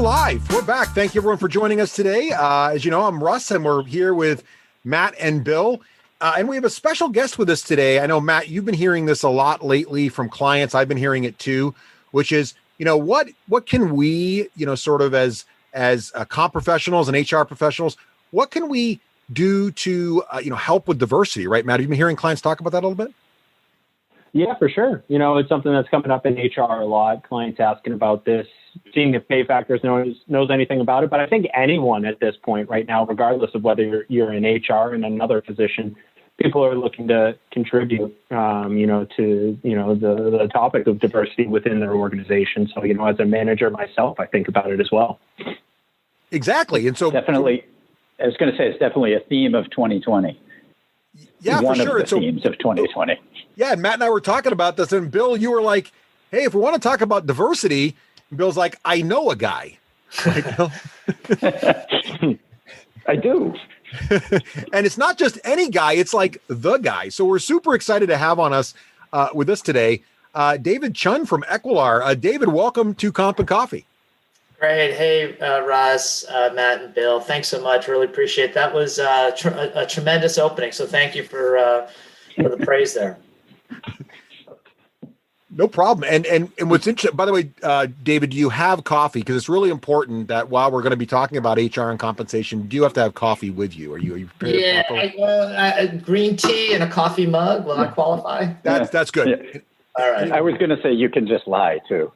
live. We're back. Thank you, everyone, for joining us today. As you know, I'm Russ, and we're here with Matt and Bill. And we have a special guest with us today. I know, Matt, you've been hearing this a lot lately from clients. I've been hearing it too, which is, what can we, sort of as comp professionals and HR professionals, what can we do to, help with diversity, right, Matt? Have you been hearing clients talk about that a little bit? Yeah, for sure. It's something that's coming up in HR a lot. Clients asking about this, seeing if Pay Factors knows anything about it. But I think anyone at this point right now, regardless of whether you're in HR in another position, people are looking to contribute, to, the topic of diversity within their organization. So, as a manager myself, I think about it as well. Exactly. And so definitely, I was going to say, it's definitely a theme of 2020. Yeah, One for sure. of the themes of 2020. Yeah, Matt and I were talking about this, and Bill, you were like, hey, if we want to talk about diversity, Bill's like, I know a guy. I do. And it's not just any guy, it's like the guy. So we're super excited to have on us with us today, David Chun from Equilar. David, welcome to Comp and Coffee. Great. Hey, Russ, Matt, and Bill. Thanks so much. Really appreciate it. That was a tremendous opening. So thank you for the praise there. No problem. And what's interesting, by the way, David, do you have coffee? Because it's really important that while we're going to be talking about HR and compensation, do you have to have coffee with you? Are you prepared? Yeah, green tea and a coffee mug. Will I qualify? That's good. Yeah. All right. I was going to say you can just lie too.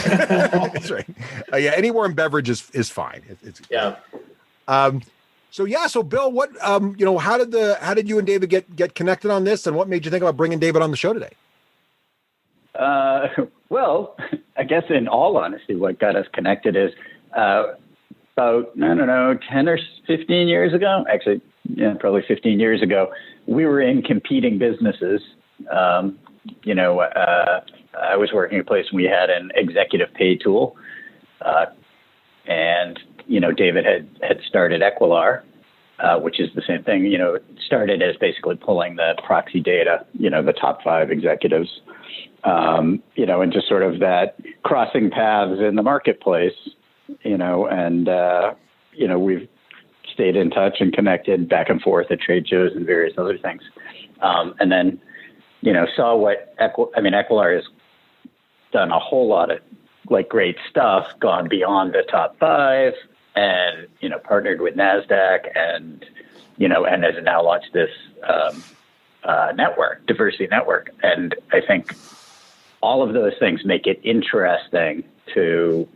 That's right. Any warm beverage is fine. Yeah. So Bill, what how did you and David get connected on this, and what made you think about bringing David on the show today? Well, I guess in all honesty, what got us connected is about, 10 or 15 years ago, actually, probably 15 years ago, we were in competing businesses. I was working at a place and we had an executive pay tool. And David had started Equilar, which is the same thing. It started as basically pulling the proxy data, the top 5 executives, and just sort of that crossing paths in the marketplace, and we've stayed in touch and connected back and forth at trade shows and various other things. And then, saw what Equilar has done a whole lot of great stuff, gone beyond the top 5 and, partnered with NASDAQ and has now launched this network, diversity network. And I think all of those things make it interesting to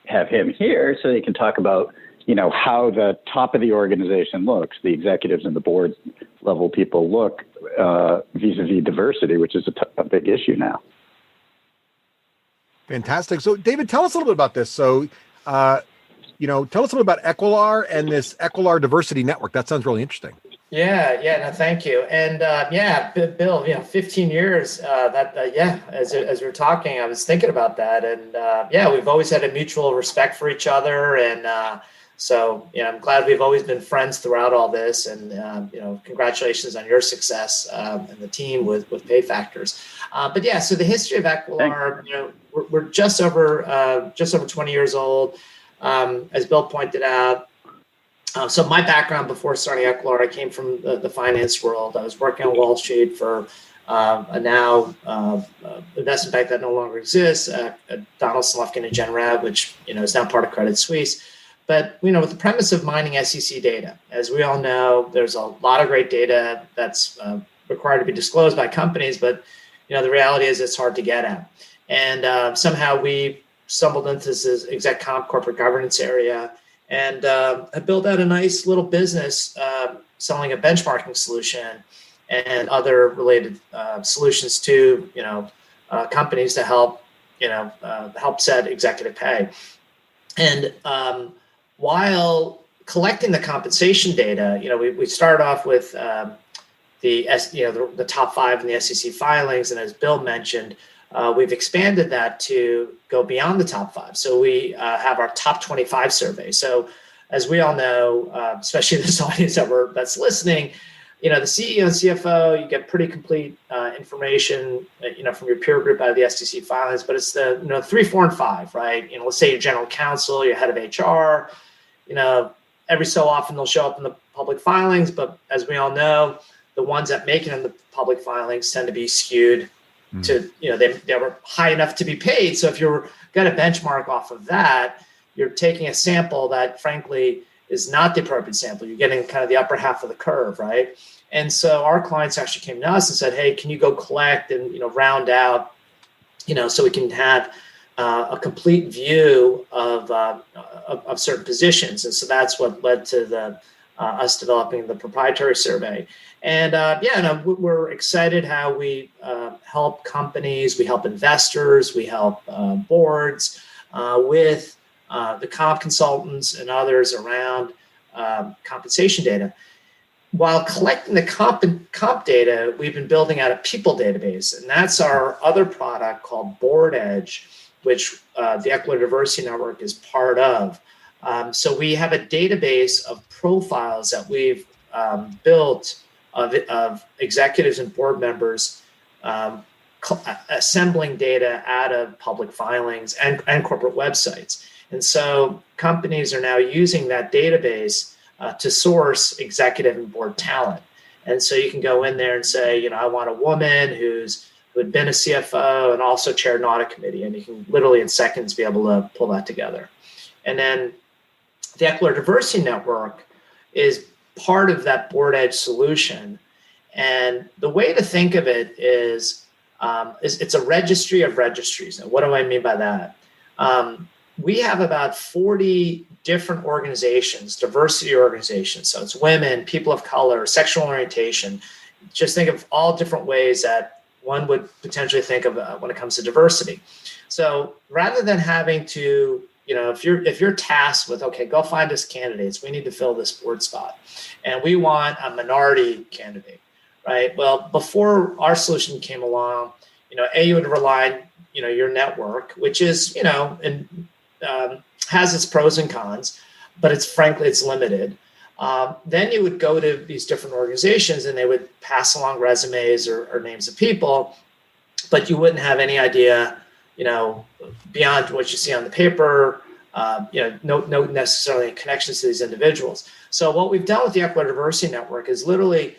have him here so they can talk about, how the top of the organization looks, the executives and the board level people look vis-a-vis diversity, which is a big issue now. Fantastic. So David, tell us a little bit about this. So, tell us a little bit about Equilar and this Equilar Diversity Network. That sounds really interesting. Yeah, no, thank you. And Bill, 15 years, as we were talking, I was thinking about that. And we've always had a mutual respect for each other. And so, I'm glad we've always been friends throughout all this. And, congratulations on your success and the team with Pay Factors. So the history of Equilar, we're just over 20 years old. As Bill pointed out, so my background before starting Equilar, I came from the finance world. I was working on Wall Street for a now investment bank that no longer exists, Donald Slufkin and Genrab, which is now part of Credit Suisse. But with the premise of mining SEC data, as we all know, there's a lot of great data that's required to be disclosed by companies, but the reality is it's hard to get at. And somehow we stumbled into this exec comp corporate governance area. And I built out a nice little business selling a benchmarking solution and other related solutions to companies to help set executive pay. And while collecting the compensation data, we started off with the top 5 in the SEC filings, and as Bill mentioned, we've expanded that to go beyond the top 5. So we have our top 25 survey. So as we all know, especially this audience that's listening, the CEO and CFO, you get pretty complete information, from your peer group out of the SEC filings, but it's the, 3, 4, and 5, right? Let's say your general counsel, your head of HR, every so often they'll show up in the public filings, but as we all know, the ones that make it in the public filings tend to be skewed to, they were high enough to be paid. So if you're going to benchmark off of that, you're taking a sample that frankly is not the appropriate sample. You're getting kind of the upper half of the curve, right? And so our clients actually came to us and said, hey, can you go collect and, round out, so we can have a complete view of certain positions. And so that's what led to us developing the proprietary survey. And we're excited how we help companies, we help investors, we help boards with the comp consultants and others around compensation data. While collecting the comp data, we've been building out a people database, and that's our other product called Board Edge, which the Equilar Diversity Network is part of. So we have a database of profiles that we've built of executives and board members assembling data out of public filings and corporate websites. And so companies are now using that database to source executive and board talent. And so you can go in there and say, I want a woman who had been a CFO and also chaired an audit committee. And you can literally in seconds be able to pull that together. And then the Equilar Diversity Network is part of that Board Edge solution. And the way to think of it is it's a registry of registries. And what do I mean by that? We have about 40 different organizations, diversity organizations. So it's women, people of color, sexual orientation. Just think of all different ways that one would potentially think of when it comes to diversity. So rather than having to, if you're tasked with, okay, go find us candidates, we need to fill this board spot, and we want a minority candidate, right? Well, before our solution came along, you would rely on, your network, which is, has its pros and cons, but it's limited. Then you would go to these different organizations and they would pass along resumes or names of people, but you wouldn't have any idea, beyond what you see on the paper, no necessarily connections to these individuals. So what we've done with the Equilar Diversity Network is literally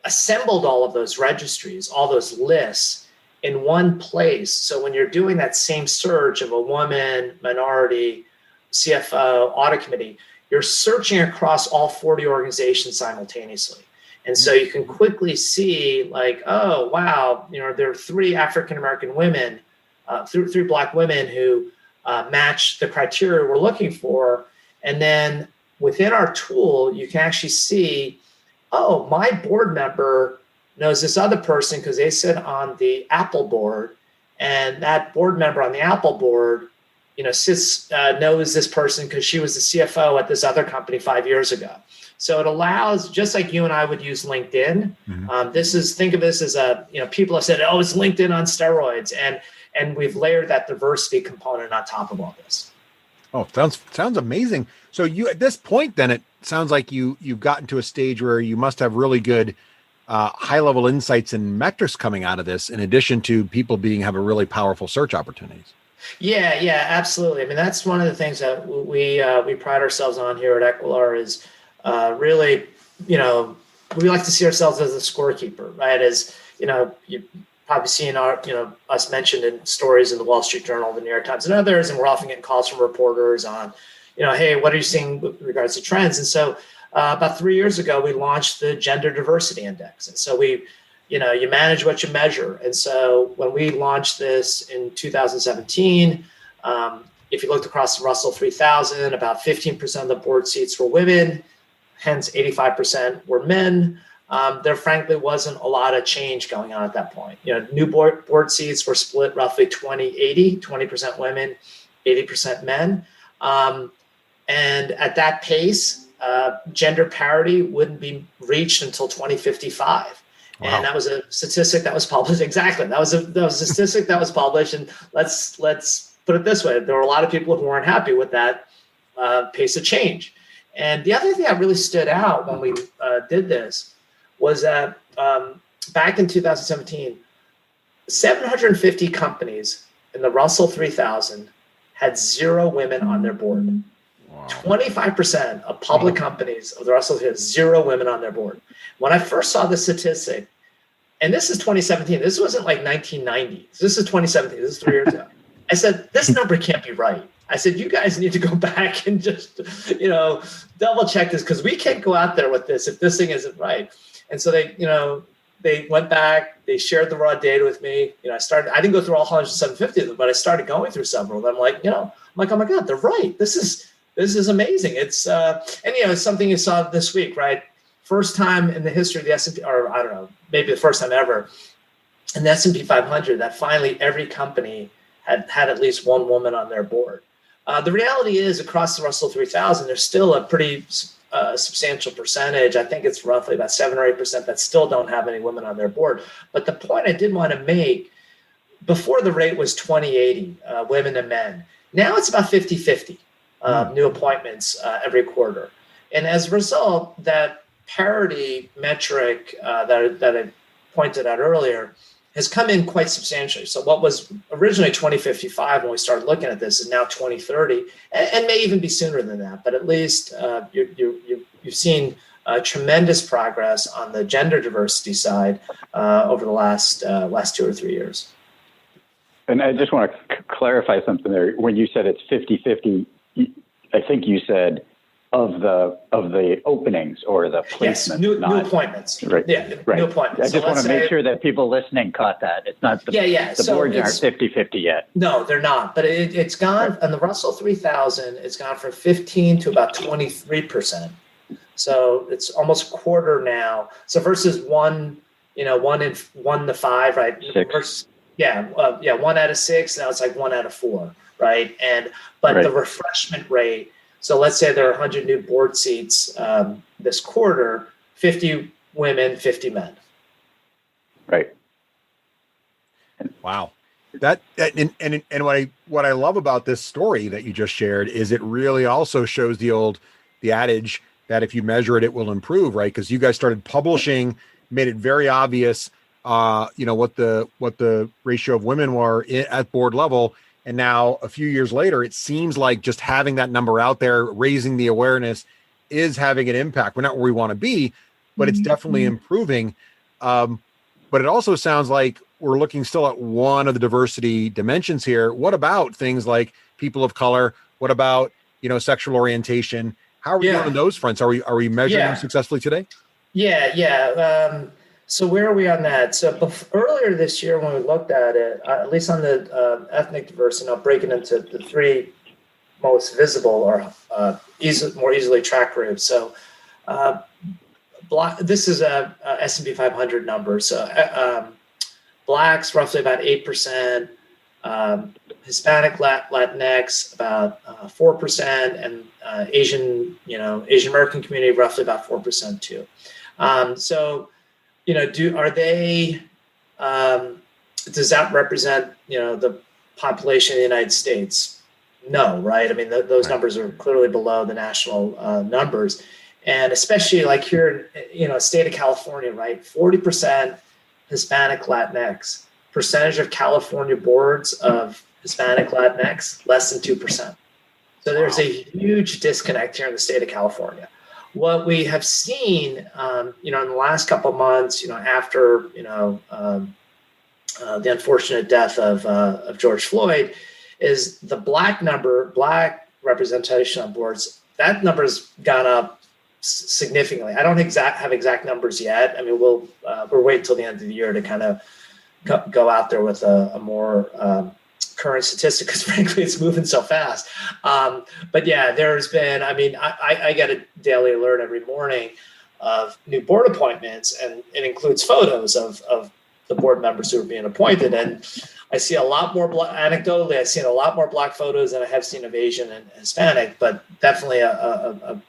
assembled all of those registries, all those lists in one place. So when you're doing that same search of a woman, minority, CFO, audit committee, you're searching across all 40 organizations simultaneously. And so you can quickly see like, oh, wow, there are 3 African-American women, 3 Black women who match the criteria we're looking for. And then within our tool, you can actually see, oh, my board member knows this other person because they sit on the Apple board, and that board member on the Apple board, knows this person because she was the CFO at this other company 5 years ago. So it allows, just like you and I would use LinkedIn. Mm-hmm. Think of this as people have said, oh, it's LinkedIn on steroids, and we've layered that diversity component on top of all this. Oh, sounds amazing. So you, at this point, then it sounds like you've gotten to a stage where you must have really good high-level insights and metrics coming out of this, in addition to people have a really powerful search opportunities. Yeah, absolutely. I mean, that's one of the things that we pride ourselves on here at Equilar is really, we like to see ourselves as a scorekeeper, right? As you've probably seen us mentioned in stories in the Wall Street Journal, the New York Times, and others, and we're often getting calls from reporters on, hey, what are you seeing with regards to trends? And so about 3 years ago, we launched the Gender Diversity Index. And so you manage what you measure. And so when we launched this in 2017, if you looked across the Russell 3000, about 15% of the board seats were women, hence 85% were men. There frankly wasn't a lot of change going on at that point. New board seats were split roughly 20-80, 20% women, 80% men. And at that pace, gender parity wouldn't be reached until 2055. Wow. And that was a statistic that was published. Exactly. That was a statistic that was published. And let's put it this way. There were a lot of people who weren't happy with that pace of change. And the other thing that really stood out when we did this was that back in 2017, 750 companies in the Russell 3000 had 0 women on their board. Wow. 25% of public companies of the Russell 3000 had 0 women on their board. When I first saw the statistic, and this is 2017, this wasn't like 1990. This is 2017, this is 3 years ago. I said, this number can't be right. I said, you guys need to go back and just, double check this, because we can't go out there with this if this thing isn't right. And so they went back, they shared the raw data with me. I didn't go through all 750 of them, but I started going through several of them. I'm like, oh my God, they're right. This is amazing. It's, it's something you saw this week, right? First time in the history of the S&P, or I don't know, maybe the first time ever in the S&P 500 that finally every company had at least one woman on their board. The reality is across the Russell 3000, there's still a pretty substantial percentage. I think it's roughly about 7 or 8% that still don't have any women on their board. But the point I did want to make, before the rate was 20-80, women and men. Now it's about 50-50 new appointments every quarter. And as a result, that parity metric that I pointed out earlier has come in quite substantially. So what was originally 2055 when we started looking at this is now 2030, and may even be sooner than that. But at least you've seen tremendous progress on the gender diversity side over the last 2 or 3 years. And I just want to clarify something there. When you said it's 50-50, I think you said of the openings or the placements. Yes, new appointments. Right. Yeah, right. New appointments. I just want to make sure that people listening caught that. It's not the boards aren't 50-50 yet. No, they're not. But it's gone on the Russell 3000. It's gone from 15 to about 23%. So it's almost a quarter now. So versus 1 to 5, right? 6. Versus, 1 out of 6. Now it's like 1 out of 4, right? But the refreshment rate. So let's say there are 100 new board seats this quarter, 50 women, 50 men. Right. Wow. That and what I love about this story that you just shared is it really also shows the adage that if you measure it, it will improve, right? Because you guys started publishing, made it very obvious, what the ratio of women were at board level. And now a few years later, it seems like just having that number out there, raising the awareness is having an impact. We're not where we want to be, but it's definitely improving. But it also sounds like we're looking still at one of the diversity dimensions here. What about things like people of color? What about, sexual orientation? How are we doing on those fronts? Are we measuring them successfully today? Yeah. So where are we on that? So earlier this year when we looked at it, at least on the ethnic diversity, I'll break it into the 3 most visible or more easily tracked groups. So this is a S&P 500 number. So Blacks, roughly about 8%, Hispanic, Latinx, about 4%, and Asian American community, roughly about 4% too. Does that represent, the population of the United States? No, right? I mean, those numbers are clearly below the national numbers. And especially like here, state of California, right? 40% Hispanic Latinx, percentage of California boards of Hispanic Latinx, less than 2%. So there's a huge disconnect here in the state of California. What we have seen, in the last couple of months, after, the unfortunate death of George Floyd, is the Black representation on boards. That number's gone up significantly. I don't have exact numbers yet. I mean, we're waiting till the end of the year to kind of go out there with a more current statistic, because frankly it's moving so fast. But yeah, there's been, I get a daily alert every morning of new board appointments, and it includes photos of the board members who are being appointed. And I see a lot more anecdotally, I've seen a lot more Black photos than I have seen of Asian and Hispanic, but definitely a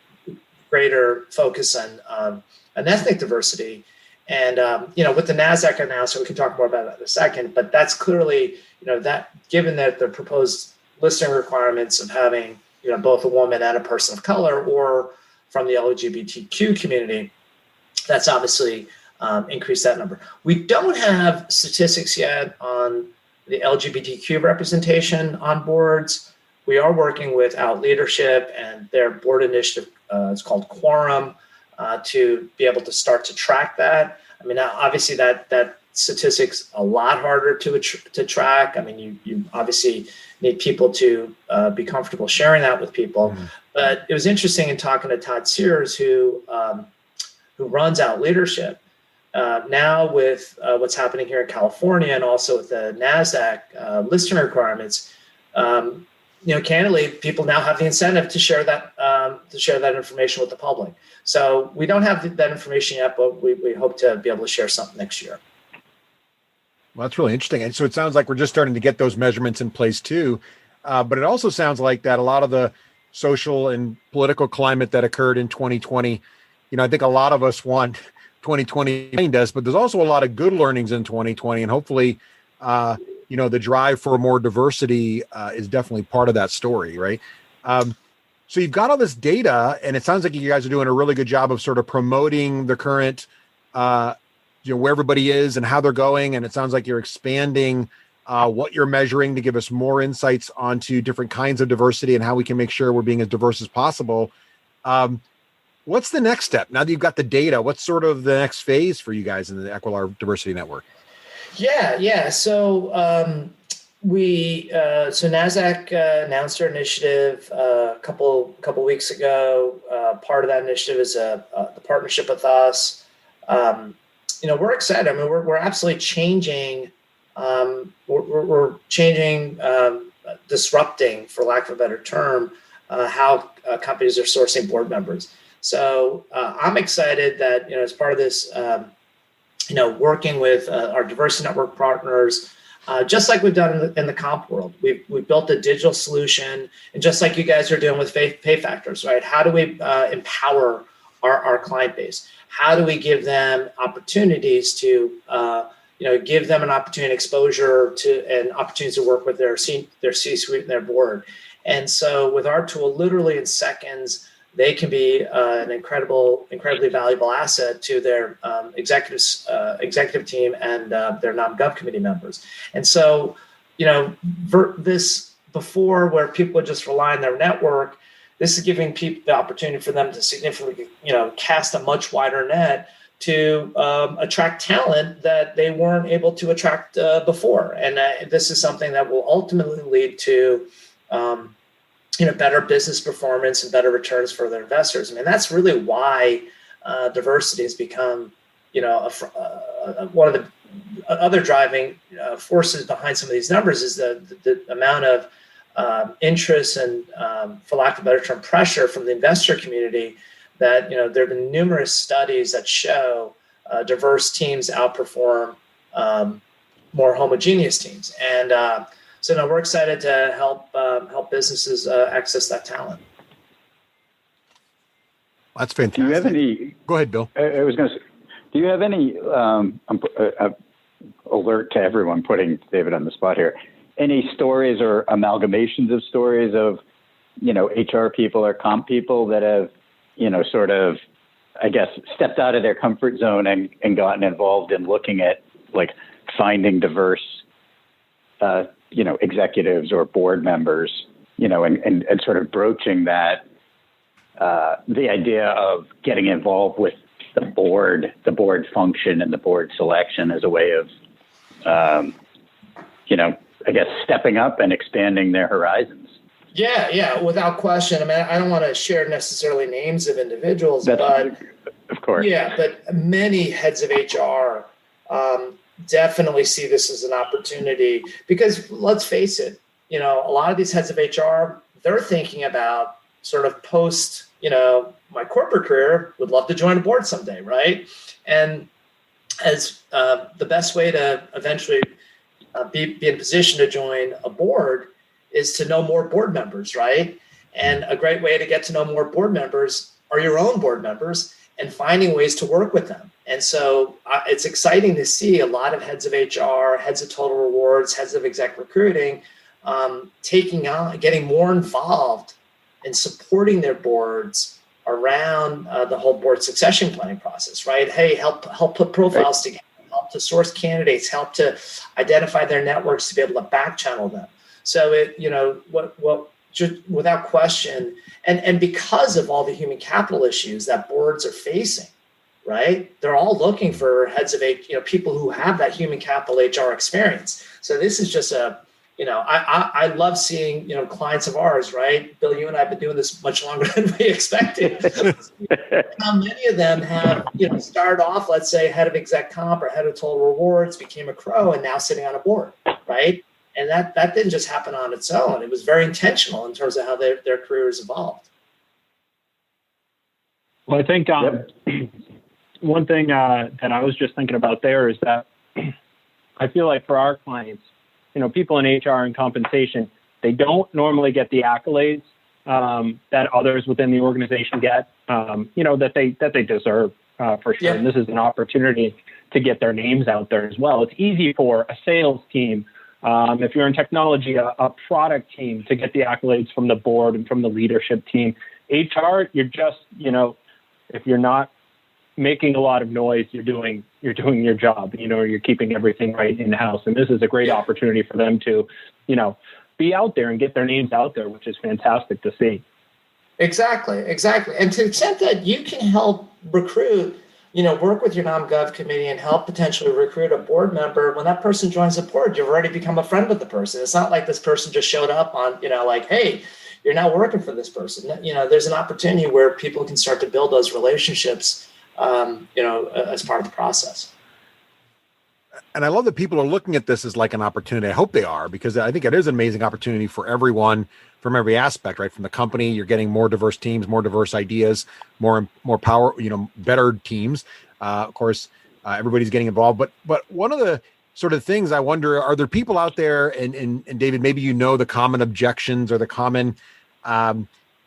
greater focus on ethnic diversity. And, with the NASDAQ announcement, we can talk more about that in a second, but that's clearly, that given that the proposed listing requirements of having, both a woman and a person of color or from the LGBTQ community, that's obviously increase that number. We don't have statistics yet on the LGBTQ representation on boards. We are working with Out Leadership and their board initiative, it's called Quorum, to be able to start to track that. I mean, obviously that statistic's a lot harder to track. I mean, you obviously need people to be comfortable sharing that with people. Mm-hmm. But it was interesting in talking to Todd Sears, who runs Out Leadership. Now with what's happening here in California and also with the NASDAQ listing requirements, candidly, people now have the incentive to share that information with the public. So we don't have that information yet, but we hope to be able to share something next year. Well, that's really interesting. And so it sounds like we're just starting to get those measurements in place too. But it also sounds like that a lot of the social and political climate that occurred in 2020, I think a lot of us want 2020 behind us, but there's also a lot of good learnings in 2020. And hopefully, the drive for more diversity is definitely part of that story, right? So you've got all this data, and it sounds like you guys are doing a really good job of sort of promoting the current, where everybody is and how they're going. And it sounds like you're expanding what you're measuring to give us more insights onto different kinds of diversity and how we can make sure we're being as diverse as possible. What's the next step? Now that you've got the data, what's sort of the next phase for you guys in the Equilar Diversity Network? Yeah. So so NASDAQ announced their initiative a couple weeks ago. Part of that initiative is the partnership with us. We're excited. I mean, we're absolutely changing. We're changing, disrupting, for lack of a better term, how companies are sourcing board members. So I'm excited that, as part of this, working with our diversity network partners, just like we've done in the comp world, we've built a digital solution, and just like you guys are doing with pay factors, right? How do we empower our client base? How do we give them opportunities to, give them an opportunity, exposure to, and opportunities to work with their C-suite and their board? And so with our tool, literally in seconds, they can be an incredibly valuable asset to their executive team and their non-gov committee members. And so, this before, where people would just rely on their network, this is giving people the opportunity for them to significantly, cast a much wider net to attract talent that they weren't able to attract before. And this is something that will ultimately lead to better business performance and better returns for their investors. I mean, that's really why diversity has become, one of the other driving forces behind some of these numbers is the amount of interest and, for lack of a better term, pressure from the investor community that, there have been numerous studies that show diverse teams outperform more homogeneous teams. And so we're excited to help businesses access that talent. That's fantastic. Do you have any? Go ahead, Bill. I was going to say, do you have any alert to everyone, putting David on the spot here? Any stories or amalgamations of stories of, HR people or comp people that have, sort of, I guess, stepped out of their comfort zone and gotten involved in looking at like finding diverse executives or board members, and sort of broaching that, the idea of getting involved with the board function and the board selection as a way of, I guess, stepping up and expanding their horizons. Yeah, without question. I mean, I don't want to share necessarily names of individuals, but of course, yeah, but many heads of HR definitely see this as an opportunity, because let's face it, a lot of these heads of HR, they're thinking about sort of post, my corporate career, would love to join a board someday, right? And as the best way to eventually be in position to join a board is to know more board members, right? And a great way to get to know more board members are your own board members and finding ways to work with them. And so it's exciting to see a lot of heads of HR, heads of total rewards, heads of exec recruiting, getting more involved in supporting their boards around the whole board succession planning process, right? Hey, help put profiles together, help to source candidates, help to identify their networks to be able to back channel them. So just without question, and because of all the human capital issues that boards are facing, right? They're all looking for heads of people who have that human capital HR experience. So this is just I love seeing, clients of ours, right? Bill, you and I have been doing this much longer than we expected. How many of them have, started off, let's say, head of exec comp or head of total rewards, became a crow, and now sitting on a board, right? And that didn't just happen on its own. It was very intentional in terms of how their careers evolved. Well, I think one thing that I was just thinking about there is that I feel like for our clients, people in HR and compensation, they don't normally get the accolades that others within the organization get, that they deserve for sure. Yeah. And this is an opportunity to get their names out there as well. It's easy for a sales team, if you're in technology, a product team, to get the accolades from the board and from the leadership team. HR, you're just, if you're not making a lot of noise, you're doing your job, you're keeping everything right in house. And this is a great opportunity for them to, be out there and get their names out there, which is fantastic to see. Exactly. And to the extent that you can help recruit, work with your nom-gov committee and help potentially recruit a board member, when that person joins the board, you've already become a friend with the person. It's not like this person just showed up on, hey, you're now working for this person. There's an opportunity where people can start to build those relationships as part of the process. And I love that people are looking at this as like an opportunity. I hope they are, because I think it is an amazing opportunity for everyone from every aspect, right? From the company, you're getting more diverse teams, more diverse ideas, more power, better teams. Of course, everybody's getting involved. But one of the sort of things I wonder, are there people out there, and David, maybe the common objections or the common, I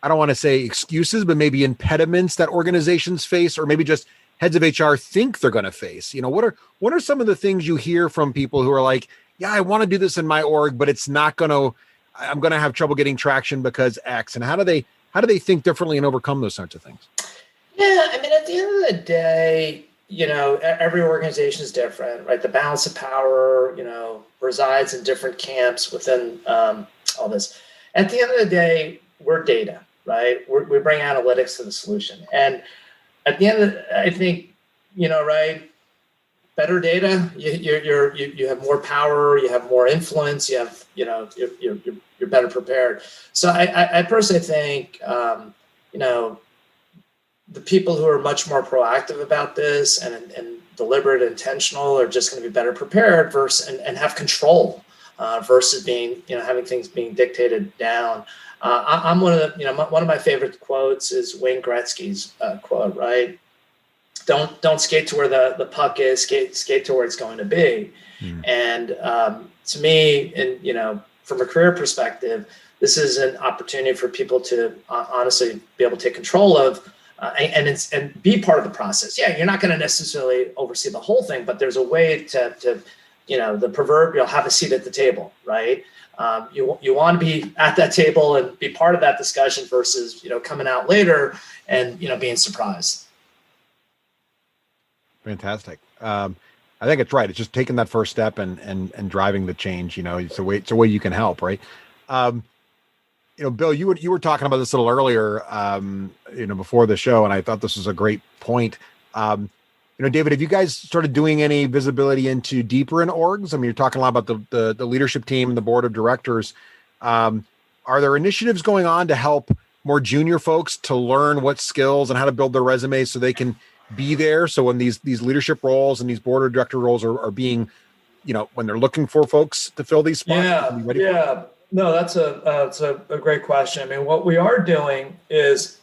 don't want to say excuses, but maybe impediments that organizations face, or maybe just heads of HR think they're going to face? What are some of the things you hear from people who are like, yeah, I want to do this in my org, but I'm going to have trouble getting traction because X? And how do they think differently and overcome those sorts of things? Yeah. I mean, at the end of the day, every organization is different, right? The balance of power, resides in different camps within all this. At the end of the day, we're data, right? We bring analytics to the solution. And at the end, I think, right, better data, you have more power, you have more influence, you have, you're better prepared. So I personally think, the people who are much more proactive about this and deliberate, intentional, are just going to be better prepared versus and have control versus being, having things being dictated down. I'm one of my favorite quotes is Wayne Gretzky's quote, right? Don't skate to where the puck is, skate to where it's going to be. And to me, and from a career perspective, this is an opportunity for people to honestly be able to take control of and be part of the process. Yeah, you're not going to necessarily oversee the whole thing, but there's a way to the proverbial have a seat at the table, right? You want to be at that table and be part of that discussion versus coming out later and being surprised. Fantastic. I think it's right. It's just taking that first step and driving the change. It's a way you can help, right? Bill, you were talking about this a little earlier, before the show, and I thought this was a great point. David, have you guys started doing any visibility into deeper in orgs? I mean, you're talking a lot about the leadership team and the board of directors. Are there initiatives going on to help more junior folks to learn what skills and how to build their resumes so they can be there? So when these leadership roles and these board of director roles are being, when they're looking for folks to fill these spots. No, that's a great question. I mean, what we are doing is,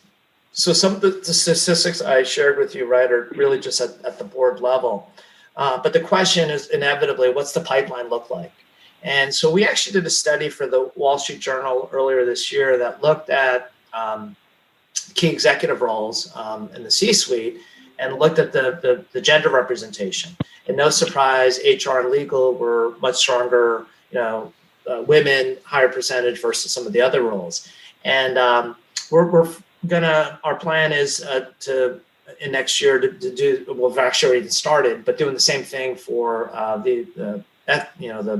so some of the statistics I shared with you, right, are really just at the board level. But the question is inevitably, what's the pipeline look like? And so we actually did a study for the Wall Street Journal earlier this year that looked at key executive roles in the C-suite and looked at the gender representation. And no surprise, HR and legal were much stronger, women, higher percentage versus some of the other roles. And we're our plan is in next year to do, well, we've actually already started, but doing the same thing for the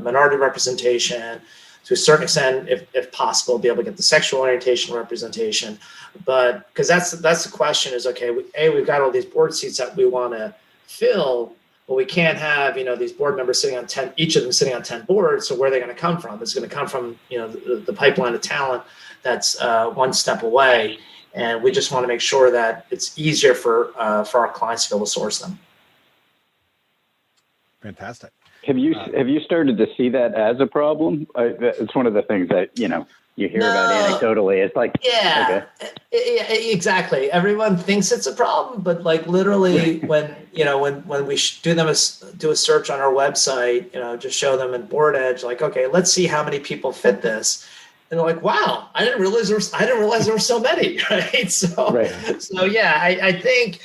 minority representation, to a certain extent, if possible, be able to get the sexual orientation representation. But because that's the question is, okay, we've got all these board seats that we want to fill, but we can't have, these board members sitting on 10, each of them sitting on 10 boards. So where are they going to come from? It's going to come from, the pipeline of talent that's one step away. And we just want to make sure that it's easier for our clients to be able to source them. Fantastic. Have you started to see that as a problem? It's one of the things that you hear about anecdotally. It's like, yeah, okay. Exactly. Everyone thinks it's a problem, but like literally, when we do a search on our website, just show them in Board Edge, like, okay, let's see how many people fit this. And they're like, wow, I didn't realize there were so many, right? So yeah, I think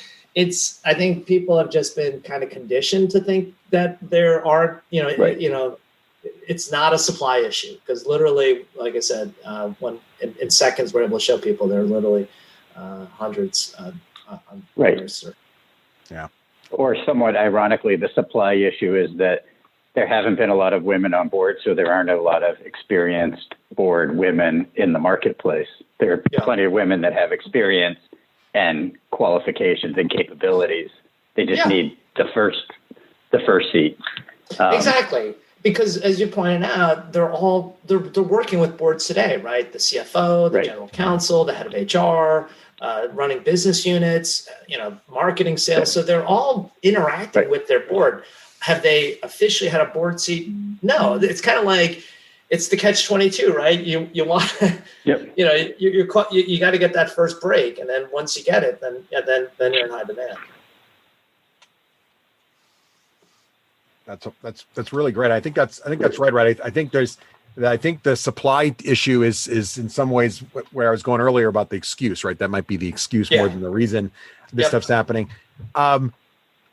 people have just been kind of conditioned to think that there are, it's not a supply issue, because literally, like I said, when in seconds we're able to show people there are literally hundreds. Yeah. Or somewhat ironically, the supply issue is that there haven't been a lot of women on board, so there aren't a lot of experienced board women in the marketplace. There are plenty of women that have experience and qualifications and capabilities. They just need the first seat. Exactly. Because as you pointed out, they're working with boards today, right? The CFO, the general counsel, the head of HR, running business units, marketing, sales. So they're all interacting with their board. Have they officially had a board seat? No. It's kind of like, it's the catch-22, right? You want, you got to get that first break, and then once you get it, then you're in high demand. That's really great. I think that's right. I think the supply issue is in some ways where I was going earlier about the excuse, right? That might be the excuse more than the reason this stuff's happening.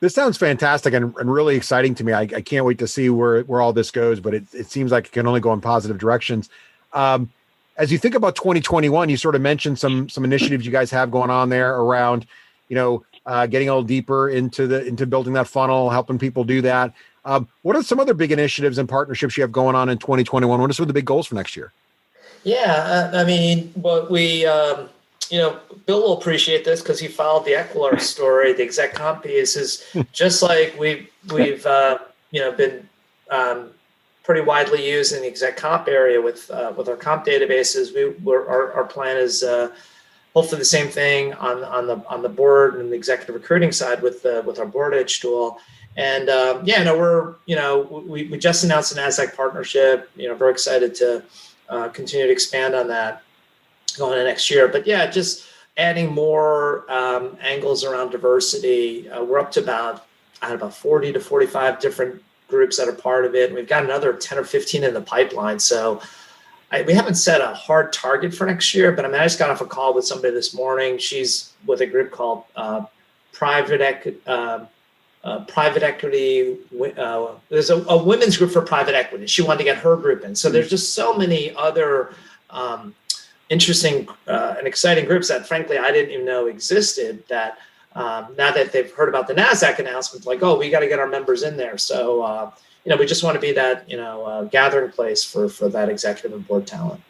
This sounds fantastic and really exciting to me. I can't wait to see where all this goes, but it seems like it can only go in positive directions. As you think about 2021, you sort of mentioned some initiatives you guys have going on there around, getting a little deeper into building that funnel, helping people do that. What are some other big initiatives and partnerships you have going on in 2021? What are some of the big goals for next year? Yeah, what we, Bill will appreciate this because he followed the Equilar story. The exec comp piece is just like we've been pretty widely used in the exec comp area with our comp databases. Our plan is hopefully the same thing on the board and the executive recruiting side with our Board Edge tool. And we just announced an NASDAQ partnership. Very excited to continue to expand on that going into next year. But yeah, just adding more angles around diversity. We're up to about 40 to 45 different groups that are part of it. And we've got another 10 or 15 in the pipeline. So we haven't set a hard target for next year, but I just got off a call with somebody this morning. She's with a group called Private Equity. There's a women's group for private equity. She wanted to get her group in. So there's just so many other interesting and exciting groups that, frankly, I didn't even know existed. That now that they've heard about the NASDAQ announcement, like, oh, we got to get our members in there. So we just want to be that gathering place for that executive and board talent.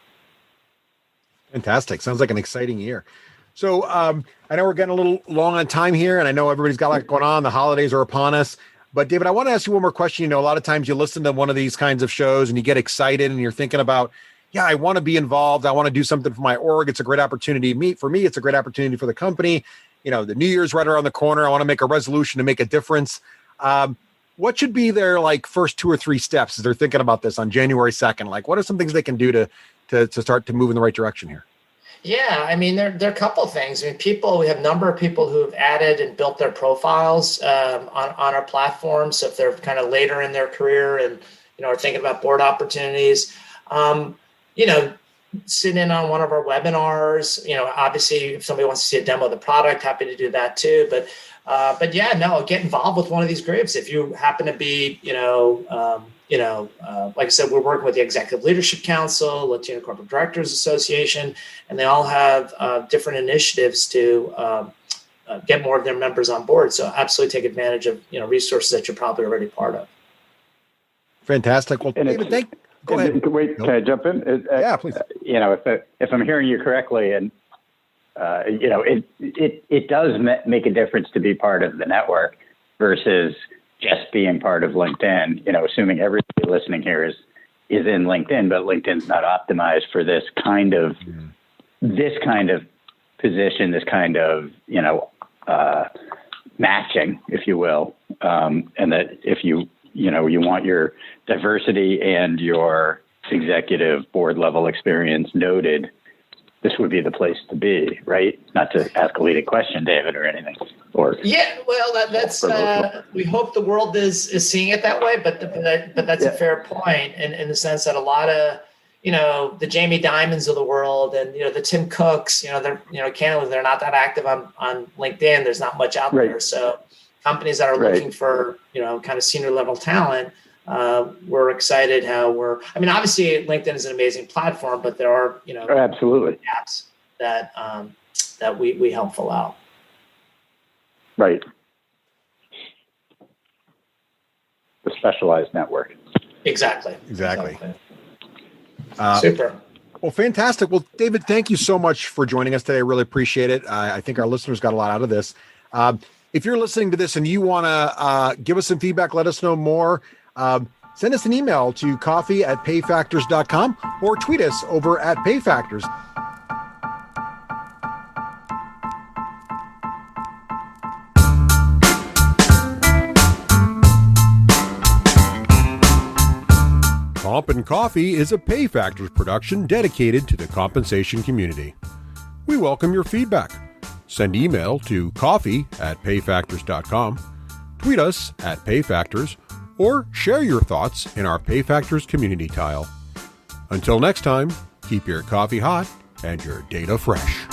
Fantastic. Sounds like an exciting year. So I know we're getting a little long on time here, and I know everybody's got a lot going on. The holidays are upon us. But David, I want to ask you one more question. A lot of times you listen to one of these kinds of shows and you get excited and you're thinking about, I want to be involved. I want to do something for my org. It's a great opportunity. For me, it's a great opportunity for the company. The New Year's right around the corner. I want to make a resolution to make a difference. What should be their first 2 or 3 steps as they're thinking about this on January 2nd? What are some things they can do to start to move in the right direction here? Yeah, there are a couple of things. We have a number of people who have added and built their profiles on our platform. So if they're kind of later in their career and are thinking about board opportunities, sit in on one of our webinars. Obviously, if somebody wants to see a demo of the product, happy to do that too. But get involved with one of these groups. If you happen to be like I said, we're working with the Executive Leadership Council, Latino Corporate Directors Association, and they all have different initiatives to get more of their members on board. So absolutely take advantage of resources that you're probably already part of. Fantastic. Well, David, go ahead. Wait, can I jump in? Yeah, please. If I'm hearing you correctly, and it does make a difference to be part of the network versus just being part of LinkedIn. Assuming everybody listening here is in LinkedIn, but LinkedIn's not optimized for this kind of position, this kind of matching, if you will, and that if you want your diversity and your executive board level experience noted, this would be the place to be, right? Not to ask a leading question, David, or anything. That's we hope the world is seeing it that way, but that's a fair point in the sense that a lot of the Jamie Dimons of the world and the Tim Cooks, they're candidly they're not that active on LinkedIn. There's not much out there, so companies that are looking for kind of senior level talent, we're excited obviously LinkedIn is an amazing platform, but there are absolutely gaps that we help fill out. Right. The specialized network. Exactly. Super. Well, fantastic. Well, David, thank you so much for joining us today. I really appreciate it. I think our listeners got a lot out of this. If you're listening to this and you want to give us some feedback, let us know more. Send us an email to coffee@payfactors.com or tweet us over at payfactors. Comp and Coffee is a PayFactors production dedicated to the compensation community. We welcome your feedback. Send email to coffee@payfactors.com, tweet us at payfactors, or share your thoughts in our PayFactors community tile. Until next time, keep your coffee hot and your data fresh.